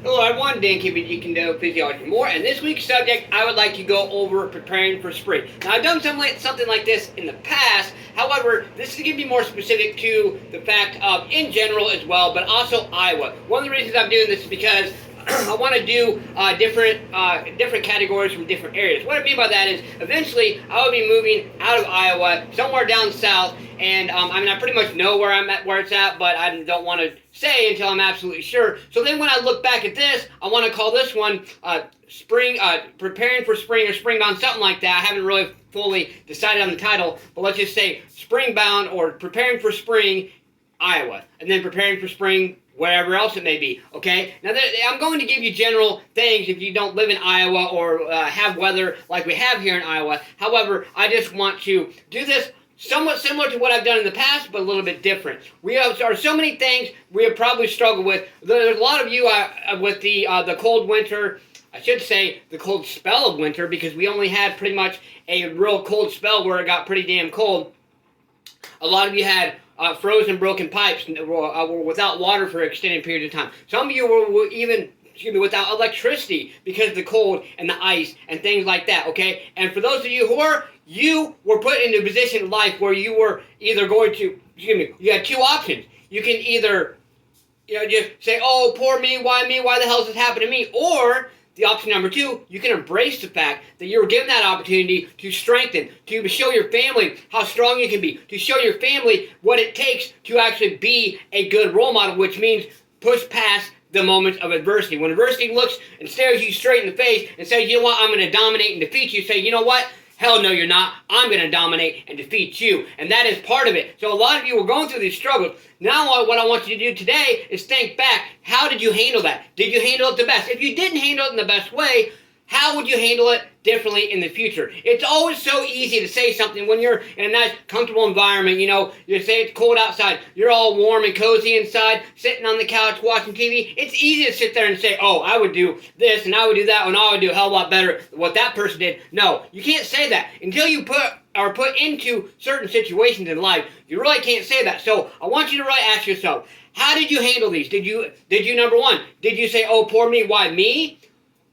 Hello everyone, Dan keeping you can know physiology more, and this week's subject I would like to go over preparing for spring. Now I've done something like this in the past, however this is going to be more specific to the fact of in general as well, but also Iowa. One of the reasons I'm doing this is because I want to do different categories from different areas. What I mean by that is eventually I will be moving out of Iowa, somewhere down south, and I pretty much know where it's at, but I don't want to say until I'm absolutely sure. So then when I look back at this, I want to call this one spring, preparing for spring or springbound, something like that. I haven't really fully decided on the title, but let's just say springbound or preparing for spring, Iowa, and then preparing for spring wherever else it may be, okay? Now, I'm going to give you general things if you don't live in Iowa or have weather like we have here in Iowa. However, I just want to do this somewhat similar to what I've done in the past, but a little bit different. There are so many things we have probably struggled with. There's a lot of you with the cold winter, I should say the cold spell of winter, because we only had pretty much a real cold spell where it got pretty damn cold. A lot of you had frozen, broken pipes, were without water for extended periods of time. Some of you were even, without electricity because of the cold and the ice and things like that, okay? And for those of you you were put into a position in life where you were either going to, you had two options. You can either, just say, oh, poor me, why the hell does this happen to me? Or the option number two, you can embrace the fact that you were given that opportunity to strengthen, to show your family how strong you can be, to show your family what it takes to actually be a good role model, which means push past the moments of adversity. When adversity looks and stares you straight in the face and says, you know what, I'm going to dominate and defeat you, say, you know what? Hell no, you're not. I'm going to dominate and defeat you. And that is part of it. So a lot of you were going through these struggles. Now what I want you to do today is think back. How did you handle that? Did you handle it the best? If you didn't handle it in the best way, how would you handle it differently in the future? It's always so easy to say something when you're in a nice, comfortable environment. You say it's cold outside. You're all warm and cozy inside, sitting on the couch watching TV. It's easy to sit there and say, oh, I would do this and I would do that and I would do a hell of a lot better than what that person did. No, you can't say that until you are put into certain situations in life. You really can't say that. So I want you to really ask yourself, how did you handle these? Did you number one, did you say, oh, poor me, why me?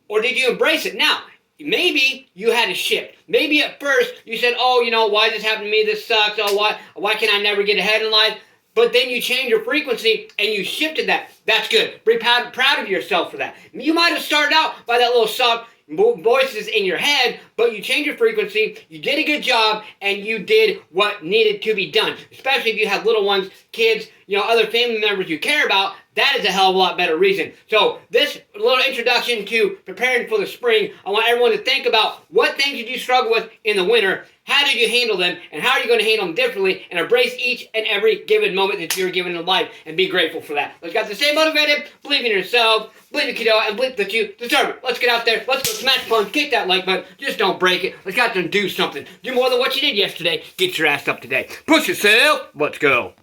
Or did you embrace it? Now, maybe you had to shift. Maybe at first you said, oh, why does this happen to me? This sucks. Oh, why can I never get ahead in life? But then you changed your frequency and you shifted that. That's good. Be proud of yourself for that. You might have started out by that little soft voices in your head, but you changed your frequency, you did a good job, and you did what needed to be done. Especially if you have little ones, kids, other family members you care about. That is a hell of a lot better reason. So this little introduction to preparing for the spring, I want everyone to think about what things did you struggle with in the winter, how did you handle them, and how are you going to handle them differently, and embrace each and every given moment that you're given in life, and be grateful for that. Let's get to stay motivated, believe in yourself, believe in kiddo, and believe that you deserve it. Let's get out there, let's go smash punch, kick that like button, just don't break it. Let's get out there and do something. Do more than what you did yesterday. Get your ass up today. Push yourself. Let's go.